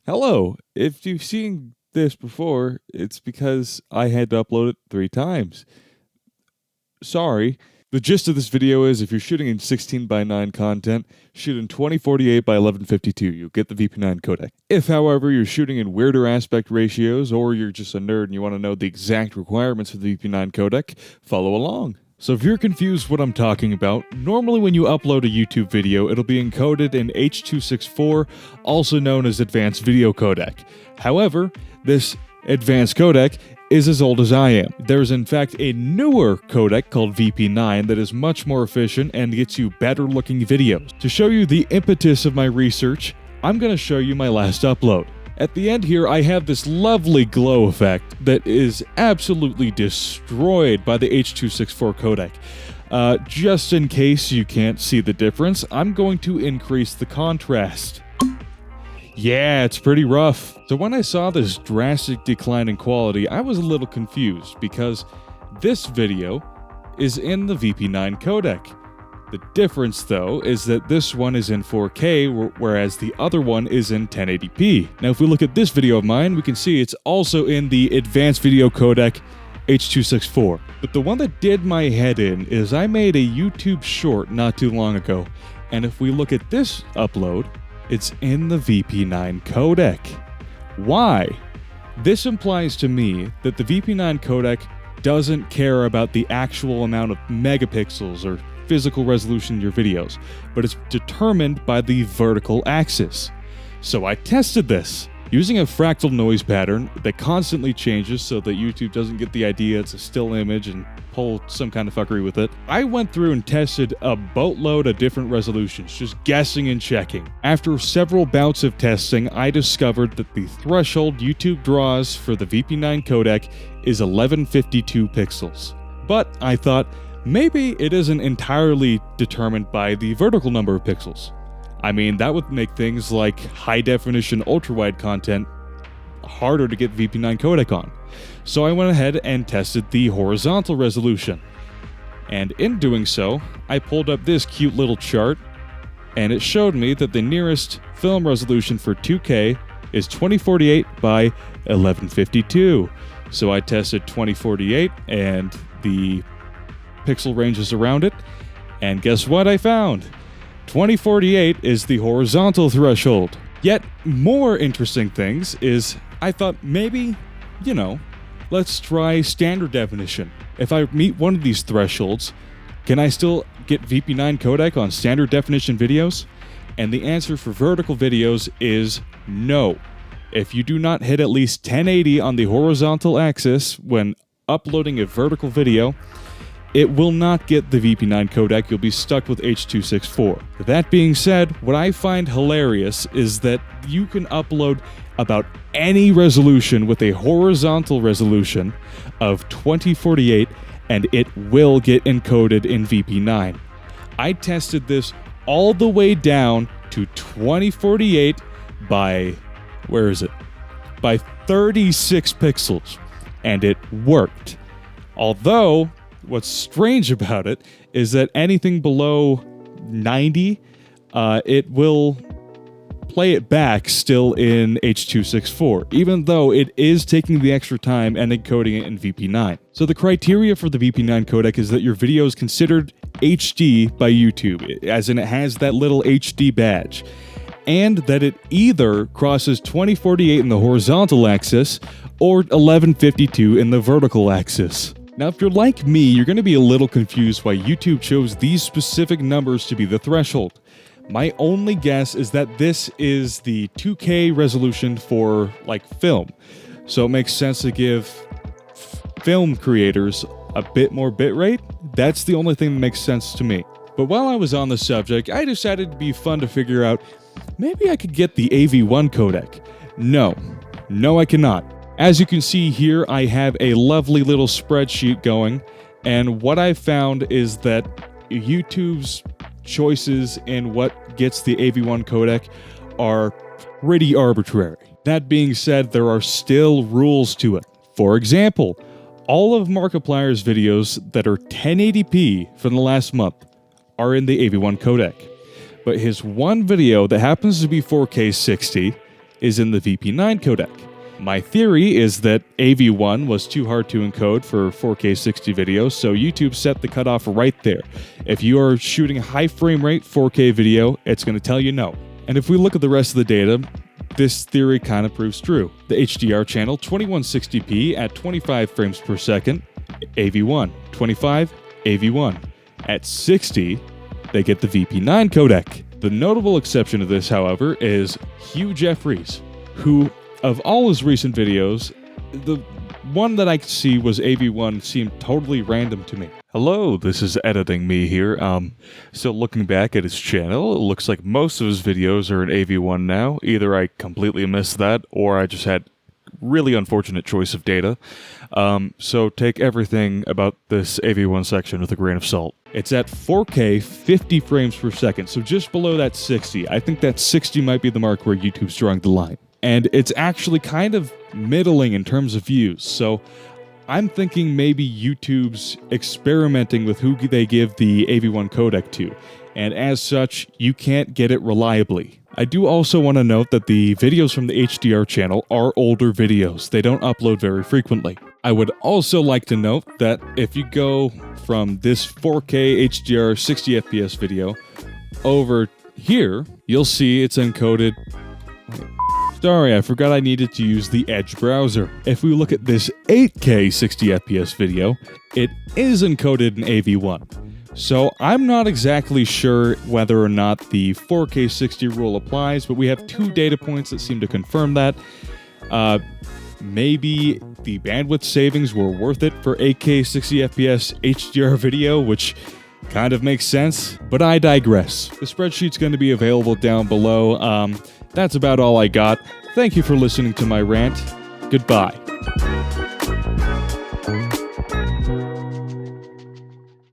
Hello. If you've seen this before, it's because I had to upload it 3 times. Sorry. The gist of this video is if you're shooting in 16:9 content, shoot in 2048 by 1152. You'll get the VP9 codec. If, however, you're shooting in weirder aspect ratios or you're just a nerd and you want to know the exact requirements for the VP9 codec, follow along. So if you're confused what I'm talking about, normally when you upload a YouTube video, it'll be encoded in H.264, also known as Advanced Video Codec. However, this advanced codec is as old as I am. There's in fact a newer codec called VP9 that is much more efficient and gets you better looking videos. To show you the impetus of my research, I'm going to show you my last upload. At the end here, I have this lovely glow effect that is absolutely destroyed by the H.264 codec. Just in case you can't see the difference, I'm going to increase the contrast. Yeah, it's pretty rough. So when I saw this drastic decline in quality, I was a little confused because this video is in the VP9 codec. The difference, though, is that this one is in 4K, whereas the other one is in 1080p. Now, if we look at this video of mine, we can see it's also in the Advanced Video Codec H.264. But the one that did my head in is I made a YouTube short not too long ago, and if we look at this upload, it's in the VP9 codec. Why? This implies to me that the VP9 codec doesn't care about the actual amount of megapixels or physical resolution in your videos, but it's determined by the vertical axis. So I tested this using a fractal noise pattern that constantly changes so that YouTube doesn't get the idea it's a still image and pull some kind of fuckery with it. I went through and tested a boatload of different resolutions, just guessing and checking. After several bouts of testing, I discovered that the threshold YouTube draws for the VP9 codec is 1152 pixels. But I thought, maybe it isn't entirely determined by the vertical number of pixels. I mean, that would make things like high-definition ultra-wide content harder to get VP9 codec on. So I went ahead and tested the horizontal resolution. And in doing so, I pulled up this cute little chart, and it showed me that the nearest film resolution for 2K is 2048 by 1152. So I tested 2048 and the pixel ranges around it, and guess what I found? 2048 is the horizontal threshold. Yet more interesting things is I thought maybe, let's try standard definition. If I meet one of these thresholds, can I still get VP9 codec on standard definition videos? And the answer for vertical videos is no. If you do not hit at least 1080 on the horizontal axis when uploading a vertical video, it will not get the VP9 codec. You'll be stuck with H.264. That being said, what I find hilarious is that you can upload about any resolution with a horizontal resolution of 2048 and it will get encoded in VP9. I tested this all the way down to 2048 by, by 36 pixels, and it worked. Although, what's strange about it is that anything below 90, it will play it back still in H.264, even though it is taking the extra time and encoding it in VP9. So the criteria for the VP9 codec is that your video is considered HD by YouTube, as in it has that little HD badge, and that it either crosses 2048 in the horizontal axis or 1152 in the vertical axis. Now, if you're like me, you're going to be a little confused why YouTube chose these specific numbers to be the threshold. My only guess is that this is the 2K resolution for, film. So it makes sense to give film creators a bit more bitrate. That's the only thing that makes sense to me. But while I was on the subject, I decided it'd be fun to figure out, maybe I could get the AV1 codec. No, I cannot. As you can see here, I have a lovely little spreadsheet going, and what I found is that YouTube's choices in what gets the AV1 codec are pretty arbitrary. That being said, there are still rules to it. For example, all of Markiplier's videos that are 1080p from the last month are in the AV1 codec. But his one video that happens to be 4K 60 is in the VP9 codec. My theory is that AV1 was too hard to encode for 4K 60 videos, so YouTube set the cutoff right there. If you are shooting a high frame rate 4K video, it's going to tell you no. And if we look at the rest of the data, this theory kind of proves true. The HDR channel 2160p at 25 frames per second, AV1. 25, AV1. At 60, they get the VP9 codec. The notable exception to this, however, is Hugh Jeffries, who, of all his recent videos, the one that I could see was AV1 seemed totally random to me. Hello, this is Editing Me here. So looking back at his channel, it looks like most of his videos are in AV1 now. Either I completely missed that, or I just had really unfortunate choice of data. So take everything about this AV1 section with a grain of salt. It's at 4K 50 frames per second, so just below that 60. I think that 60 might be the mark where YouTube's drawing the line. And it's actually kind of middling in terms of views, so I'm thinking maybe YouTube's experimenting with who they give the AV1 codec to, and as such, you can't get it reliably. I do also want to note that the videos from the HDR channel are older videos. They don't upload very frequently. I would also like to note that if you go from this 4K HDR 60 FPS video over here, you'll see it's encoded. Sorry, I forgot I needed to use the Edge browser. If we look at this 8K 60 FPS video, it is encoded in AV1. So I'm not exactly sure whether or not the 4K 60 rule applies, but we have two data points that seem to confirm that. Maybe the bandwidth savings were worth it for 8K 60 FPS HDR video, which kind of makes sense, but I digress. The spreadsheet's going to be available down below. That's about all I got. Thank you for listening to my rant. Goodbye.